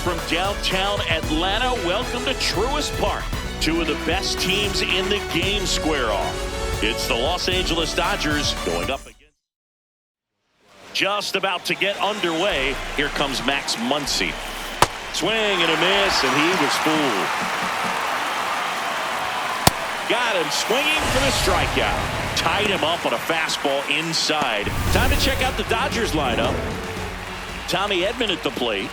from downtown Atlanta. Welcome to Truist Park. Two of the best teams in the game square off. It's the Los Angeles Dodgers going up against. Just about to get underway. Here comes Max Muncy. Swing and a miss, and he was fooled. Got him swinging for the strikeout. Tied him up on a fastball inside. Time to check out the Dodgers lineup. Tommy Edman at the plate.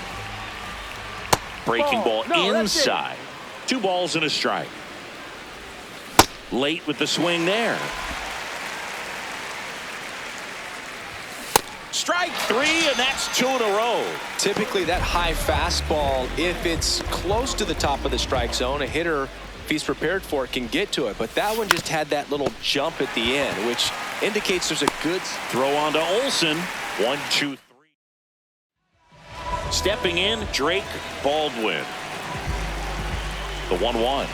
Breaking ball inside. 2 balls and a strike. Late with the swing there. Strike 3, and that's 2 in a row. Typically that high fastball, if it's close to the top of the strike zone, a hitter, if he's prepared for it, can get to it. But that one just had that little jump at the end, which indicates there's a good throw on to Olsen. 1, 2, 3. Stepping in, Drake Baldwin. The 1-1.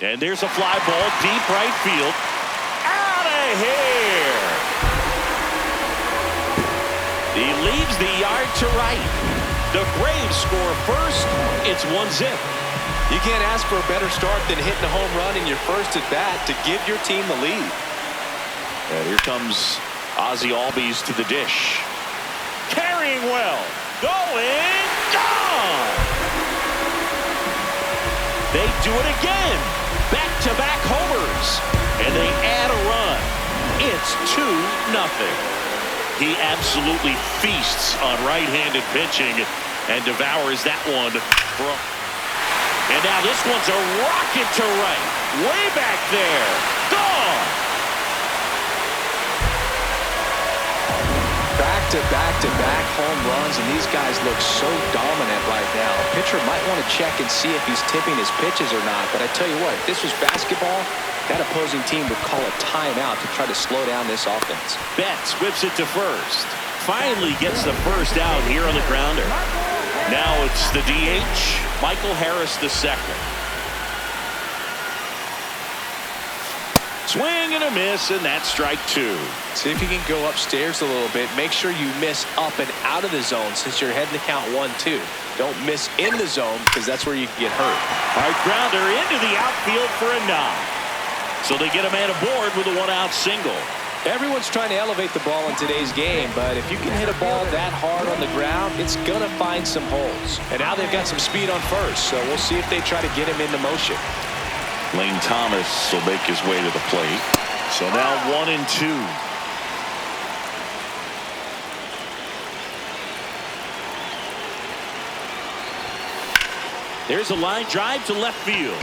And there's a fly ball deep right field. Out of here. He leaves the yard to right. The Braves score first. It's 1-0. You can't ask for a better start than hitting a home run in your first at bat to give your team the lead. And here comes Ozzie Albies to the dish. Carrying well. Going. Gone. They do it again. Back-to-back homers. And they add a run. It's 2-0. He absolutely feasts on right-handed pitching and devours that one. And now this one's a rocket to right. Way back there. Gone. Back-to-back home runs, and these guys look so dominant right now. A pitcher might want to check and see if he's tipping his pitches or not. But I tell you what, if this was basketball, that opposing team would call a timeout to try to slow down this offense. Betts whips it to first. Finally gets the first out here on the grounder. Now it's the DH, Michael Harris II. Swing and a miss, and that's strike 2. See if you can go upstairs a little bit. Make sure you miss up and out of the zone since you're heading to count 1-2. Don't miss in the zone because that's where you can get hurt. All right, grounder into the outfield for a knock. So they get a man aboard with a 1-out single. Everyone's trying to elevate the ball in today's game, but if you can hit a ball that hard on the ground, it's going to find some holes. And now they've got some speed on first, so we'll see if they try to get him into motion. Lane Thomas will make his way to the plate. So now 1-2. There's a line drive to left field.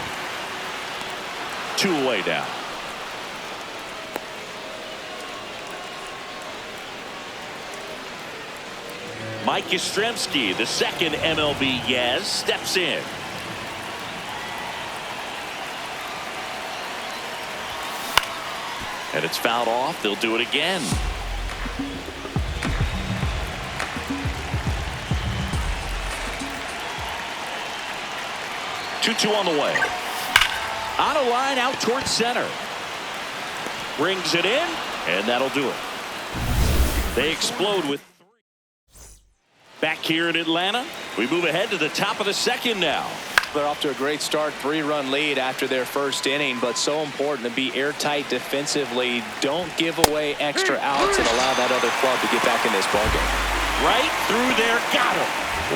2 away now. Mike Yastrzemski, the second MLB Yaz, steps in. And it's fouled off. They'll do it again. Two on the way. On a line out towards center. Brings it in, and that'll do it. They explode with 3. Back here in Atlanta, we move ahead to the top of the second now. They're off to a great start, 3-run lead after their first inning, but so important to be airtight defensively. Don't give away extra outs and allow that other club to get back in this ballgame. Right through there, got him.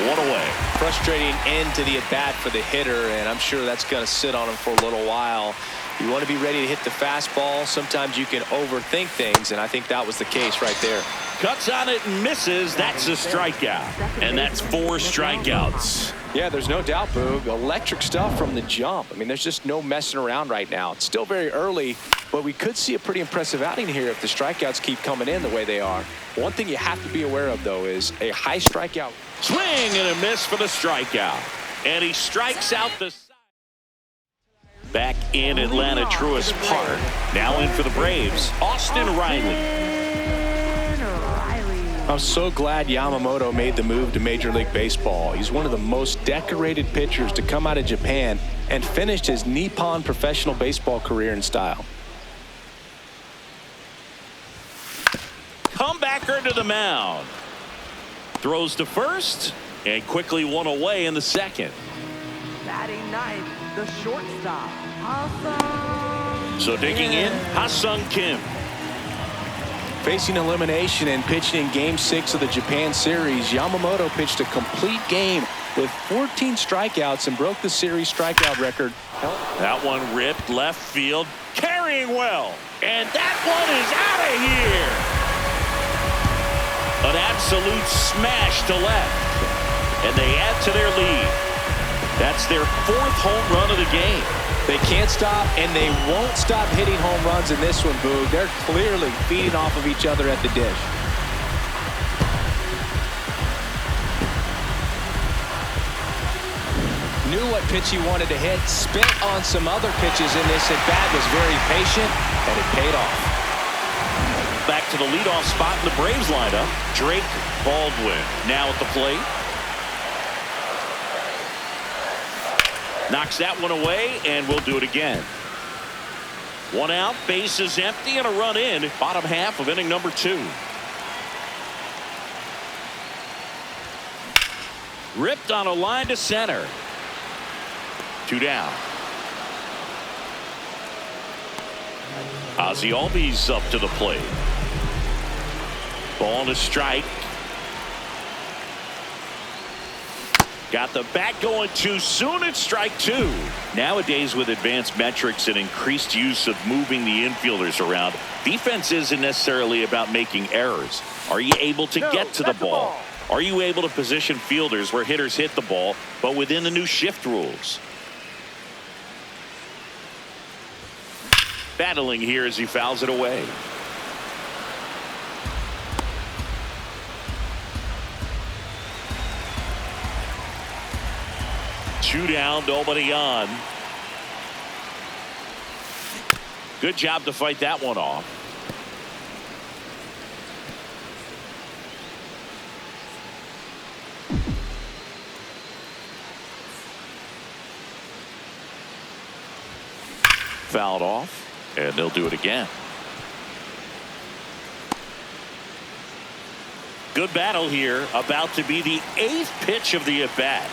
1 away. Frustrating end to the at-bat for the hitter, and I'm sure that's going to sit on him for a little while. You want to be ready to hit the fastball. Sometimes you can overthink things, and I think that was the case right there. Cuts on it and misses. That's a strikeout. And that's 4 strikeouts. Yeah, there's no doubt, Boog. Electric stuff from the jump. I mean, there's just no messing around right now. It's still very early, but we could see a pretty impressive outing here if the strikeouts keep coming in the way they are. One thing you have to be aware of, though, is a high strikeout. Swing and a miss for the strikeout. And he strikes out the side. Back in Atlanta, Truist Park. Now in for the Braves, Austin Riley. I'm so glad Yamamoto made the move to Major League Baseball. He's one of the most decorated pitchers to come out of Japan and finished his Nippon professional baseball career in style. Comebacker to the mound. Throws to first and quickly one away in the second. Batting ninth, the shortstop, Awesome. So digging in, Ha-Sung Kim. Facing elimination and pitching in Game 6 of the Japan series, Yamamoto pitched a complete game with 14 strikeouts and broke the series strikeout record. That one ripped left field, carrying well. And that one is out of here. An absolute smash to left. And they add to their lead. That's their 4th home run of the game. They can't stop, and they won't stop hitting home runs in this one, Boog. They're clearly feeding off of each other at the dish. Knew what pitch he wanted to hit, spit on some other pitches in this at bat, was very patient, and it paid off. Back to the leadoff spot in the Braves lineup, Drake Baldwin now at the plate. Knocks that one away, and we'll do it again. One out, bases empty, and a run in. Bottom half of inning number 2. Ripped on a line to center. 2 down. Ozzie Albies up to the plate. Ball and a strike. Got the bat going too soon. It's strike 2. Nowadays, with advanced metrics and increased use of moving the infielders around, defense isn't necessarily about making errors. Are you able to get to the ball? Are you able to position fielders where hitters hit the ball, but within the new shift rules? Battling here as he fouls it away. Two down, nobody on. Good job to fight that one off. Fouled off, and they'll do it again. Good battle here, about to be the 8th pitch of the at-bat.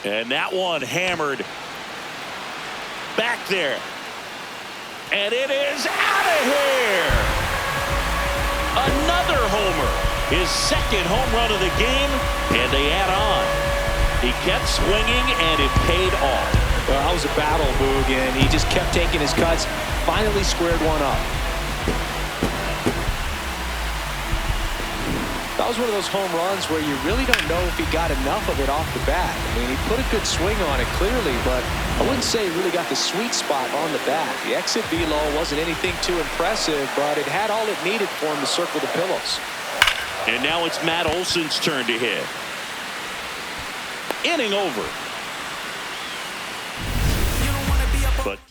And that one hammered back there. And it is out of here. Another homer. His 2nd home run of the game, and they add on. He kept swinging, and it paid off. Well, that was a battle, Boog, and he just kept taking his cuts. Finally squared one up. That was one of those home runs where you really don't know if he got enough of it off the bat. I mean, he put a good swing on it clearly, but I wouldn't say he really got the sweet spot on the bat. The exit velo wasn't anything too impressive, but it had all it needed for him to circle the pillows. And now it's Matt Olson's turn to hit. Inning over. But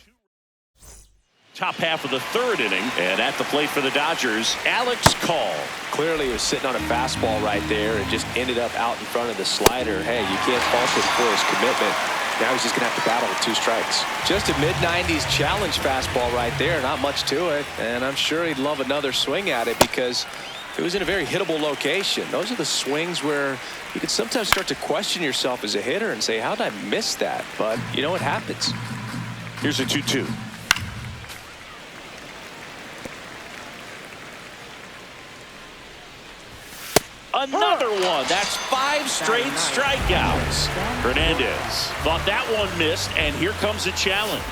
top half of the 3rd inning, and at the plate for the Dodgers, Alex Call. Clearly he was sitting on a fastball right there and just ended up out in front of the slider. Hey, you can't fault him for his commitment. Now he's just going to have to battle with 2 strikes. Just a mid-90s challenge fastball right there. Not much to it, and I'm sure he'd love another swing at it because it was in a very hittable location. Those are the swings where you can sometimes start to question yourself as a hitter and say, how did I miss that? But you know what happens. Here's a 2-2. Another one. That's 5 straight strikeouts. Hernandez thought that one missed, and here comes a challenge.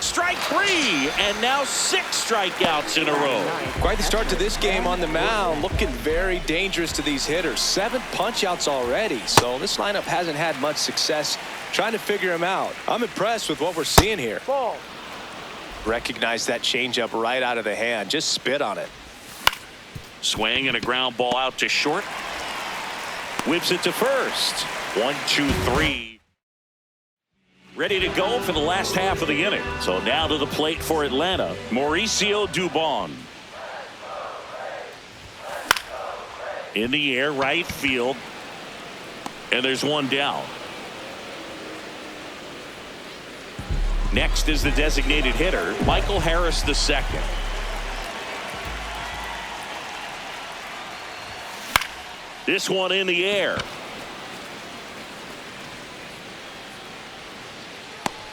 Strike 3, and now 6 strikeouts in a row. Quite the start to this game on the mound. Looking very dangerous to these hitters. 7 punch-outs already, so this lineup hasn't had much success trying to figure him out. I'm impressed with what we're seeing here. Ball. Recognize that changeup right out of the hand. Just spit on it. Swing and a ground ball out to short. Whips it to first. 1, 2, 3. Ready to go for the last half of the inning. So now to the plate for Atlanta, Mauricio Dubon. In the air, right field. And there's one down. Next is the designated hitter, Michael Harris II. This one in the air.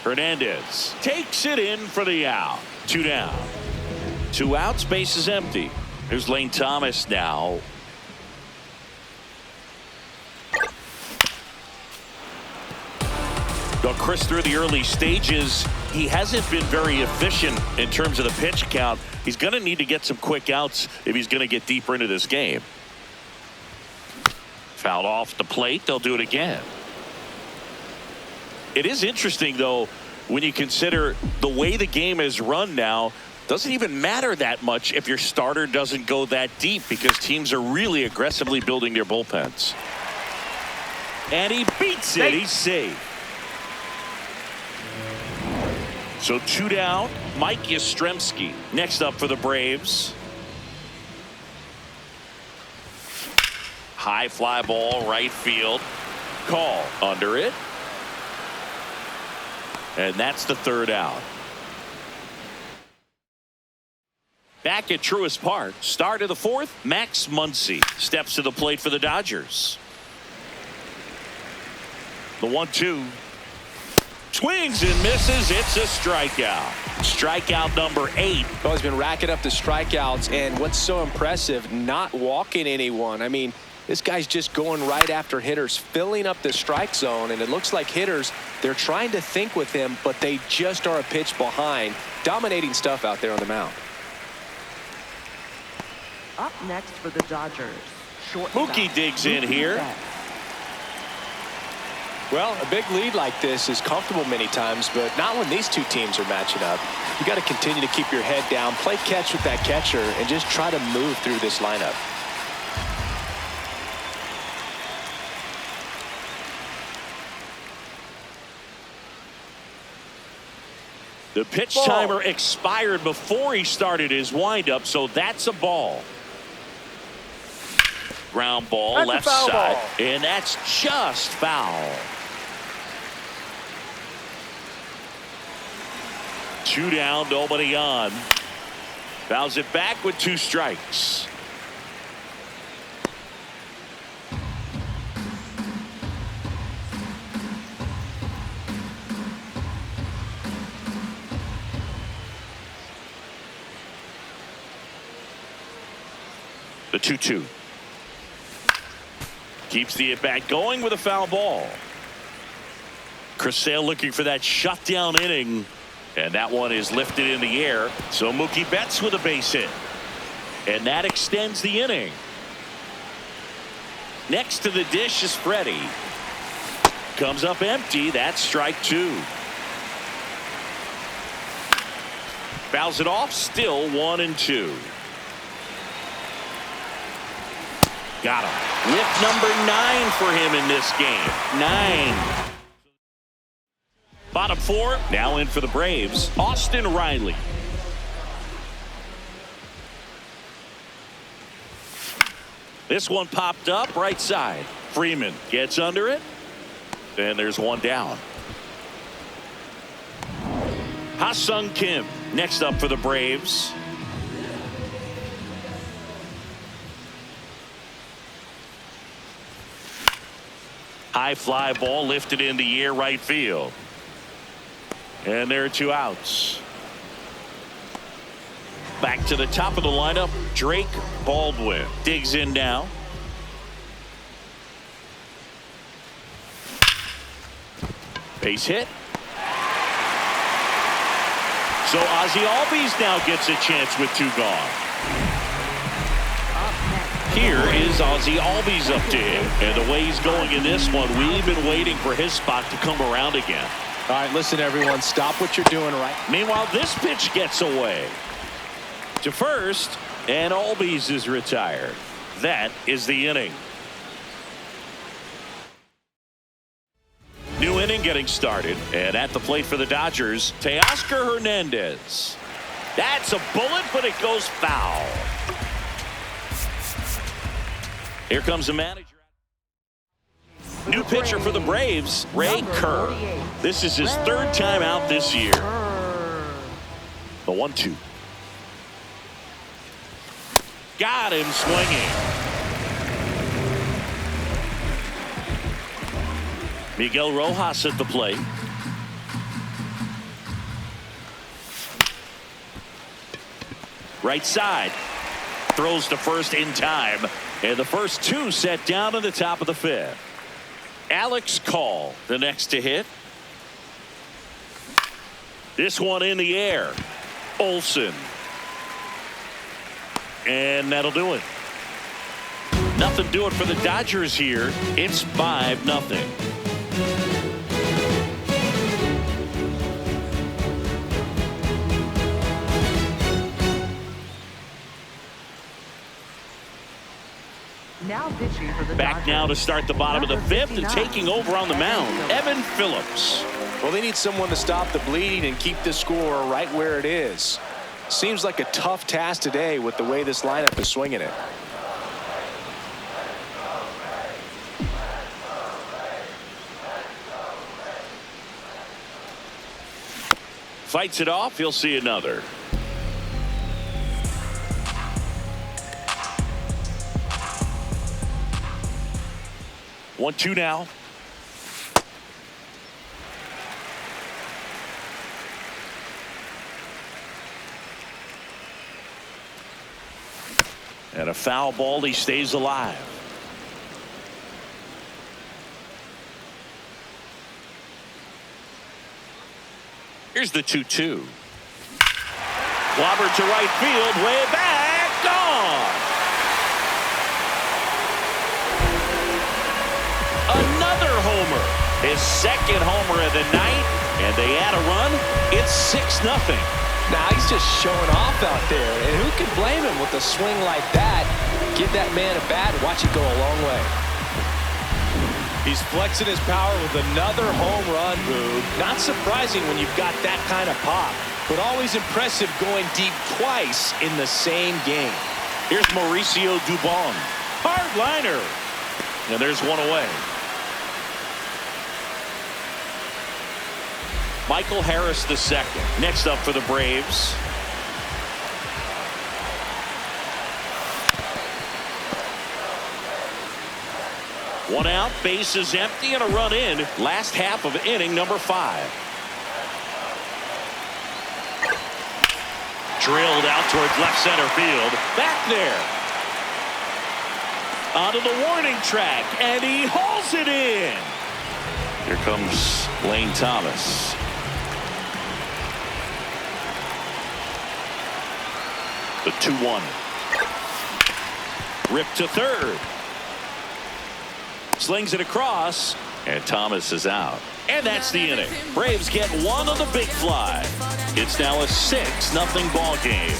Hernandez takes it in for the out. 2 down. 2 outs, base is empty. Here's Lane Thomas now. Well, Chris, through the early stages, he hasn't been very efficient in terms of the pitch count. He's going to need to get some quick outs if he's going to get deeper into this game. Fouled off the plate. They'll do it again. It is interesting, though, when you consider the way the game is run now. Doesn't even matter that much if your starter doesn't go that deep, because teams are really aggressively building their bullpens. And he beats it. He's safe. So 2 down. Mike Yastrzemski next up for the Braves. High fly ball, right field. Call under it. And that's the 3rd out. Back at Truist Park, start of the 4th, Max Muncy steps to the plate for the Dodgers. The 1-2. Swings and misses. It's a strikeout. Strikeout number 8. Well, he's been racking up the strikeouts, and what's so impressive, not walking anyone. I mean, this guy's just going right after hitters, filling up the strike zone, and it looks like hitters, they're trying to think with him, but they just are a pitch behind. Dominating stuff out there on the mound. Up next for the Dodgers, shortstop. Mookie digs in here. Well, a big lead like this is comfortable many times, but not when these two teams are matching up. You got to continue to keep your head down, play catch with that catcher, and just try to move through this lineup. The pitch timer expired before he started his windup, so that's a ball. Ground ball, that's left foul side, ball. and that's just foul. 2 down, nobody on. Fouls it back with 2 strikes. The 2-2. Keeps the at-bat going with a foul ball. Chris Sale looking for that shutdown inning. And that one is lifted in the air. So Mookie Betts with a base hit. And that extends the inning. Next to the dish is Freddie. Comes up empty. That's strike 2. Fouls it off. Still 1-2. Got him. Whip number 9 for him in this game. 9. Bottom 4, now in for the Braves, Austin Riley. This one popped up right side. Freeman gets under it, and there's 1 down. Ha-Sung Kim next up for the Braves. High fly ball lifted in the air, right field. And there are 2 outs. Back to the top of the lineup, Drake Baldwin digs in now. Base hit. So Ozzie Albies now gets a chance with 2 gone. Here is Ozzie Albies up to him. And the way he's going in this one, we've been waiting for his spot to come around again. All right, listen, everyone, stop what you're doing right. Meanwhile, this pitch gets away to first, and Albies is retired. That is the inning. New inning getting started, and at the plate for the Dodgers, Teoscar Hernandez. That's a bullet, but it goes foul. Here comes the manager. New pitcher for the Braves, Ray Kerr. This is his 3rd time out this year. The 1-2. Got him swinging. Miguel Rojas at the plate. Right side. Throws to first in time. And the first two set down in the top of the fifth. Alex Call, the next to hit. This one in the air. Olsen. And that'll do it. Nothing doing for the Dodgers here. It's 5-0. Now pitching for the Back Dodgers. now to start the bottom of the Number fifth and 59, taking over on the mound, Evan Phillips. Well, they need someone to stop the bleeding and keep the score right where it is. Seems like a tough task today with the way this lineup is swinging it. Fights it off. He'll see another. One, two now. And a foul ball. He stays alive. Here's the 2-2. Clobbered to right field. Way back. Gone. Another homer. His second homer of the night. And they add a run. It's 6-0. Now he's just showing off out there. And who can blame him with a swing like that? Give that man a bat. Watch it go a long way. He's flexing his power with another home run, Boog. Not surprising when you've got that kind of pop, but always impressive going deep twice in the same game. Here's Mauricio Dubon. Hard liner. And there's one away. Michael Harris the second. Next up for the Braves. One out, base is empty, and a run in. Last half of inning number 5. Drilled out towards left center field. Back there. Onto the warning track, and he hauls it in. Here comes Lane Thomas. The 2-1. Ripped to third. Slings it across, and Thomas is out. And that's the inning. Braves get one on the big fly. It's now a 6-0 ball game.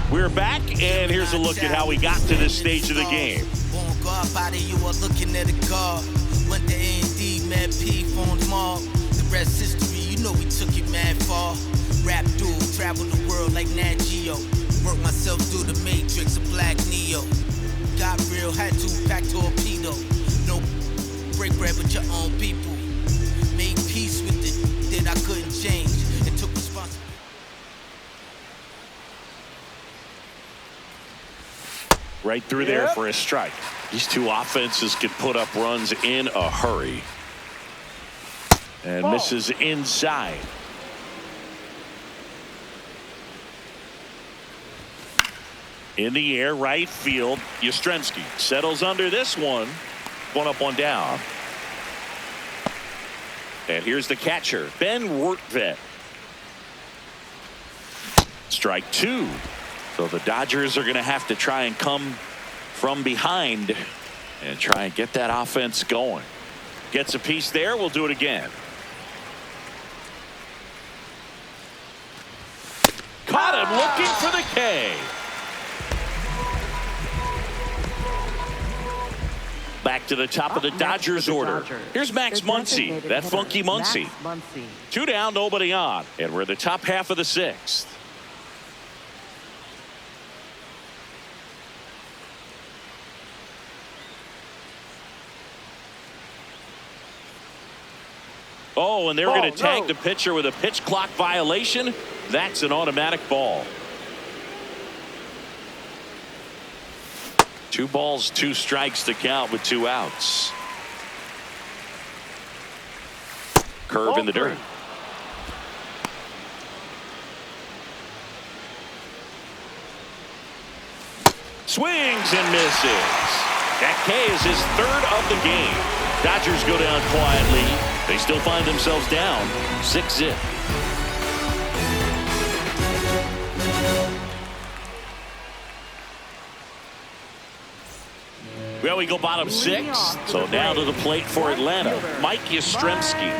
We're back, and here's a look at how we got to this stage of the game. You are looking at a car. Went to A&D, Mad P, phone mall. The rest history, you know we took it mad far. Rap duel, travel the world like Nat Geo. Work myself through the matrix of Black Neo. Got real, had to pack torpedo. No break bread with your own people. Made peace with it that I couldn't change. And took responsibility. Right through there for a strike. These two offenses can put up runs in a hurry. And misses inside. In the air, right field. Yastrzemski settles under this one. One up, one down. And here's the catcher, Ben Wertvet. Strike 2. So the Dodgers are going to have to try and come from behind and try and get that offense going. Gets a piece there. We'll do it again. Caught him looking for the K. Back to the top of the Dodgers order. Here's Max Muncy, that funky Muncy. 2 down, nobody on. And we're in the top half of the 6th. Oh, and they're going to tag the pitcher with a pitch clock violation. That's an automatic ball. 2 balls, 2 strikes to count with 2 outs. Curve in the dirt. Swings and misses. That K is his 3rd of the game. Dodgers go down quietly. They still find themselves down 6-0. Well, we go bottom 6. So now to the plate for Atlanta, Mike Yastrzemski.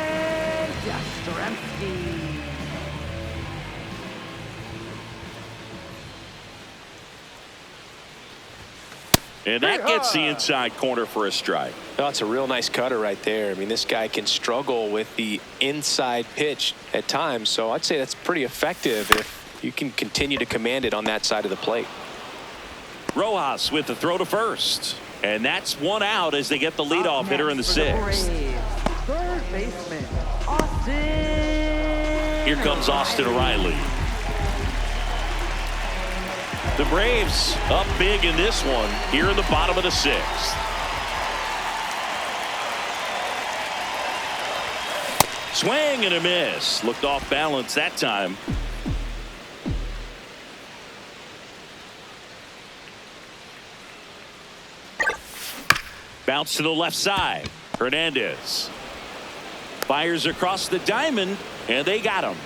And that gets the inside corner for a strike. Oh, it's a real nice cutter right there. I mean, this guy can struggle with the inside pitch at times, so I'd say that's pretty effective if you can continue to command it on that side of the plate. Rojas with the throw to first. And that's 1 out as they get the leadoff hitter in the 6th. Third baseman, Austin. Here comes Austin Riley. The Braves up big in this one here in the bottom of the 6th. Swing and a miss. Looked off balance that time. Bounce to the left side. Hernandez fires across the diamond, and they got him.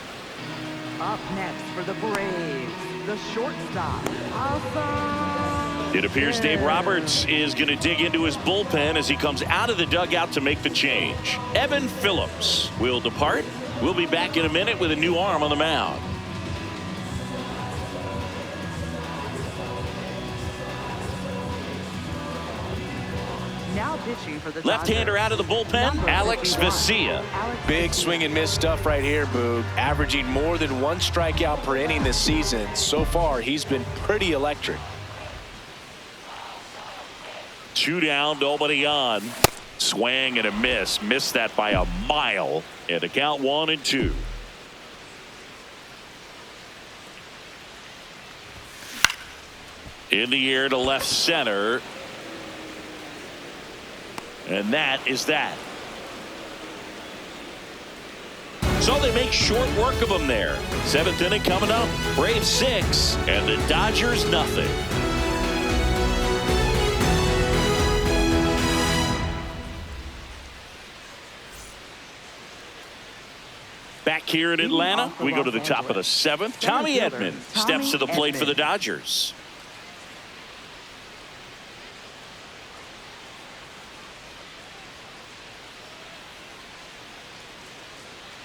Up next for the Braves, the shortstop, Alanta. It appears Dave Roberts is going to dig into his bullpen as he comes out of the dugout to make the change. Evan Phillips will depart. We'll be back in a minute with a new arm on the mound. Now pitching for the left-hander out of the bullpen, Alex Vesia. Big swing and miss stuff right here, Boog. Averaging more than 1 strikeout per inning this season. So far, he's been pretty electric. 2 down, nobody on. Swing and a miss. Missed that by a mile. And a count 1-2. In the air to left center. And that is that. So they make short work of them there. 7th inning coming up. Braves 6 and the Dodgers nothing. Back here in Atlanta, we go to the top of the 7th. Tommy Edman steps to the plate for the Dodgers.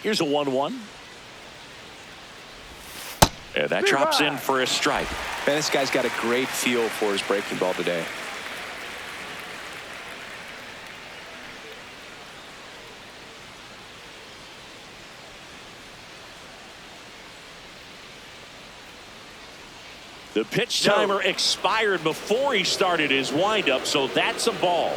Here's a 1-1. And that drops in for a strike. Man, this guy's got a great feel for his breaking ball today. The pitch timer expired before he started his windup, so that's a ball.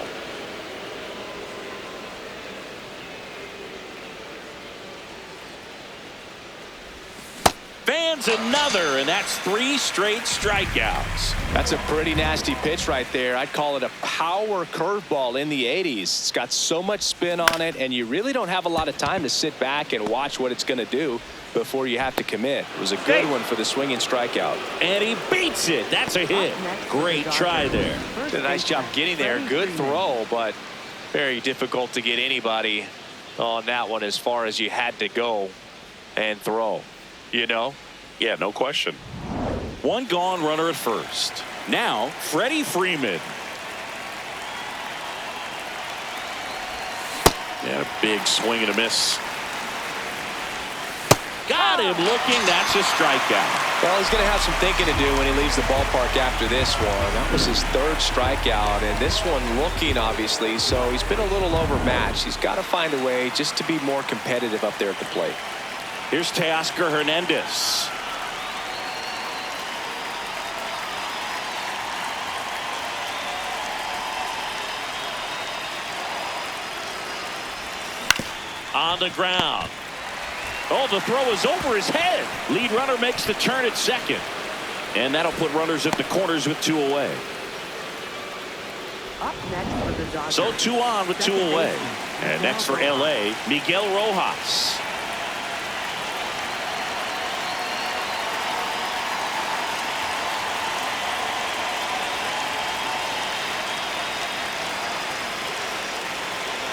Fans another, and that's 3 straight strikeouts. That's a pretty nasty pitch right there. I'd call it a power curveball in the 80s. It's got so much spin on it, and you really don't have a lot of time to sit back and watch what it's going to do before you have to commit. It was a good one for the swinging strikeout. And he beats it. That's a hit. Great try there. Did a nice job getting there. Good throw, but very difficult to get anybody on that one as far as you had to go and throw. You know? Yeah, no question. 1 gone, runner at first. Now, Freddie Freeman. And a big swing and a miss. Got him looking. That's a strikeout. Well, he's going to have some thinking to do when he leaves the ballpark after this one. That was his 3rd strikeout, and this one looking, obviously, so he's been a little overmatched. He's got to find a way just to be more competitive up there at the plate. Here's Teoscar Hernandez. on the ground. Oh, the throw is over his head. Lead runner makes the turn at second. And that'll put runners at the corners with 2 away. Up next for the Dodgers. So 2 on with 2 away. And next for LA, Miguel Rojas.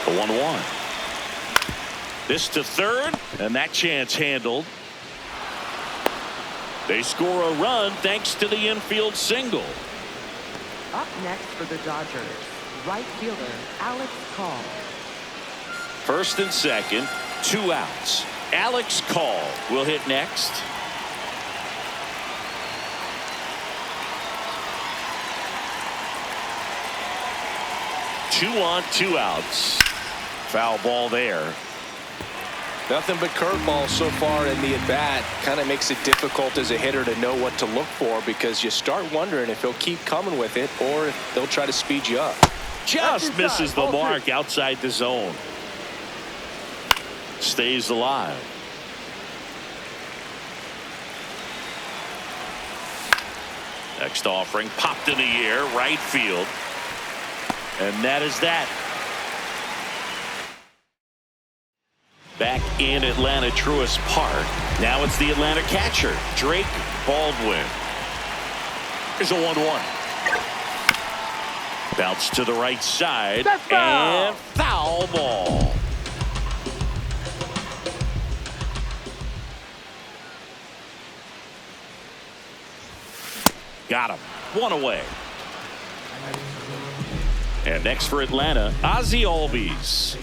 The 1-1. This to third, and that chance handled. They score a run thanks to the infield single. Up next for the Dodgers, right fielder Alex Call. First and second, 2 outs. Alex Call will hit next. Two on, 2 outs. Foul ball there. Nothing but curveball so far in the at-bat. Kind of makes it difficult as a hitter to know what to look for, because you start wondering if he'll keep coming with it or if they'll try to speed you up. Just misses the mark outside the zone. Stays alive. Next offering popped in the air, right field. And that is that. Back in Atlanta, Truist Park. Now it's the Atlanta catcher, Drake Baldwin. Here's a 1-1. Bounce to the right side. And foul ball. Got him. 1 away. And next for Atlanta, Ozzie Albies.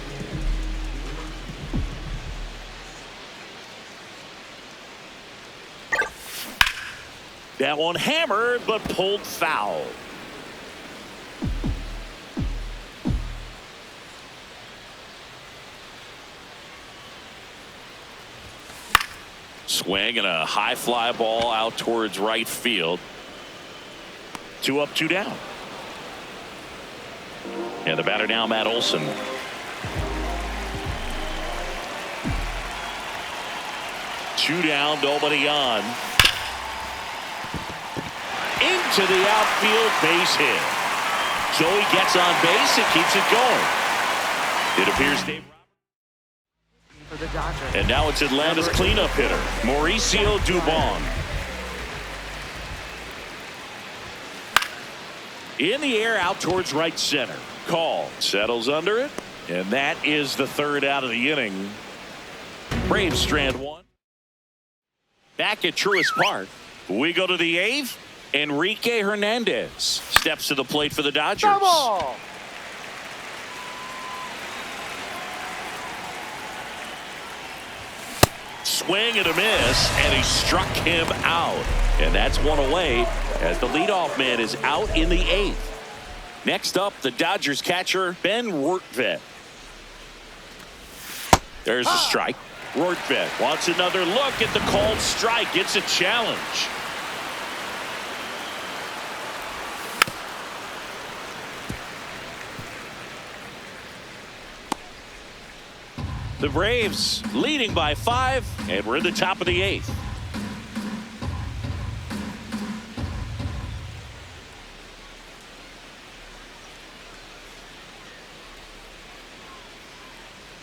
That one hammered, but pulled foul. Swing and a high fly ball out towards right field. 2 up, 2 down. And the batter now, Matt Olson. Two down, nobody on. Into the outfield, base hit. Joey gets on base and keeps it going. It appears Dave For the Dodgers. And now it's Atlanta's cleanup hitter, Mauricio Dubon. In the air out towards right center. Call settles under it, and that is the 3rd out of the inning. Braves strand 1. Back at Truist Park, we go to the 8th. Enrique Hernandez steps to the plate for the Dodgers. Double. Swing and a miss, and he struck him out. And that's 1 away as the leadoff man is out in the 8th. Next up, the Dodgers catcher, Ben Rortvedt. There's a strike. Rortvedt wants another look at the called strike. Gets a challenge. The Braves leading by 5, and we're in the top of the 8th.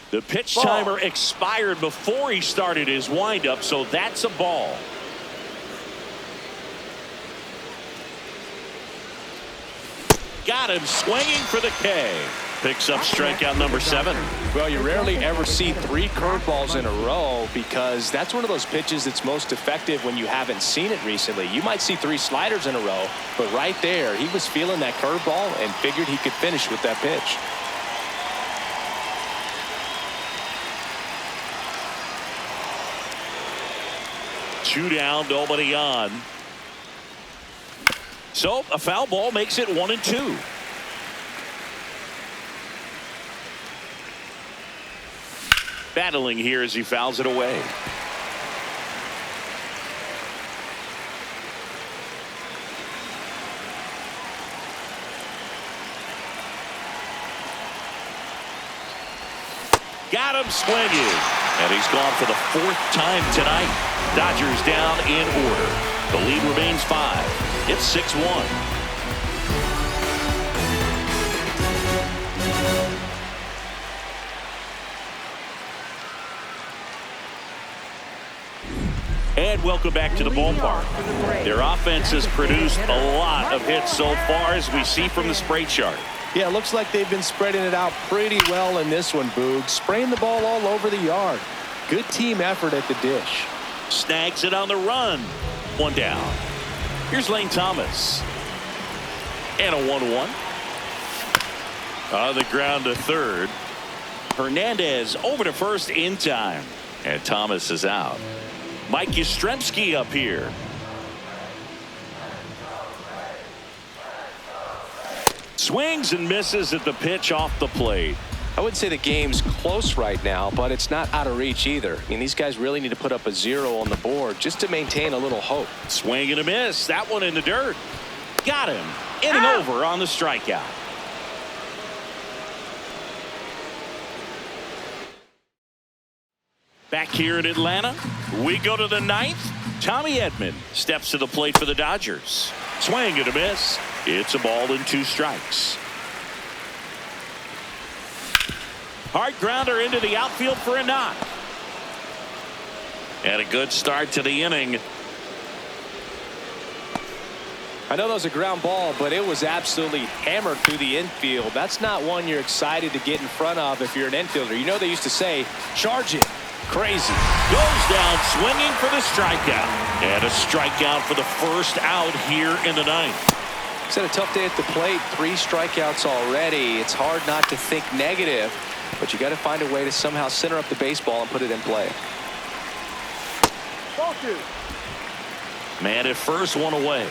The pitch timer expired before he started his windup, so that's a ball. Got him swinging for the K. Picks up strikeout number 7. Well, you rarely ever see 3 curveballs in a row, because that's one of those pitches that's most effective when you haven't seen it recently. You might see 3 sliders in a row, but right there, he was feeling that curveball and figured he could finish with that pitch. Two down, nobody on. So a foul ball makes it 1-2. Battling here as he fouls it away. Got him swinging. And he's gone for the 4th time tonight. Dodgers down in order. The lead remains 5. It's 6-1. And welcome back to the ballpark. Their offense has produced a lot of hits so far, as we see from the spray chart. Yeah, it looks like they've been spreading it out pretty well in this one, Boog. Spraying the ball all over the yard. Good team effort at the dish. Snags it on the run. 1 down. Here's Lane Thomas. And a 1-1. On the ground to third. Hernandez over to first in time. And Thomas is out. Mike Yastrzemski up here. Swings and misses at the pitch off the plate. I wouldn't say the game's close right now, but it's not out of reach either. I mean, these guys really need to put up a 0 on the board just to maintain a little hope. Swing and a miss. That one in the dirt. Got him. Inning over on the strikeout. Back here in Atlanta, we go to the 9th. Tommy Edman steps to the plate for the Dodgers. Swing and a miss. It's a ball and 2 strikes. Hard grounder into the outfield for a knock. And a good start to the inning. I know that was a ground ball, but it was absolutely hammered through the infield. That's not one you're excited to get in front of if you're an infielder. You know they used to say, charge it. Crazy. Goes down swinging for the strikeout. And a strikeout for the first out here in the 9th. He's had a tough day at the plate. 3 strikeouts already. It's hard not to think negative, but you got to find a way to somehow center up the baseball and put it in play. Man at first, 1 away.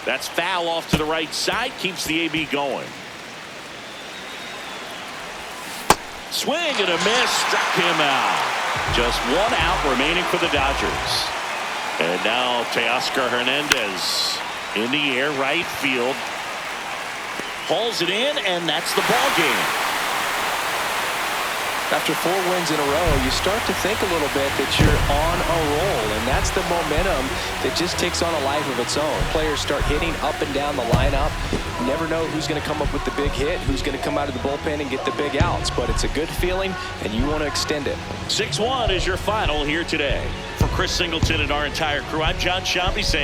That's foul off to the right side. Keeps the AB going. Swing and a miss. Struck him out. Just 1 out remaining for the Dodgers. And now Teoscar Hernandez in the air, right field. Hauls it in, and that's the ball game. After 4 wins in a row, you start to think a little bit that you're on a roll, and that's the momentum that just takes on a life of its own. Players start hitting up and down the lineup. You never know who's going to come up with the big hit, who's going to come out of the bullpen and get the big outs, but it's a good feeling, and you want to extend it. 6-1 is your final here today. For Chris Singleton and our entire crew, I'm John Shambi saying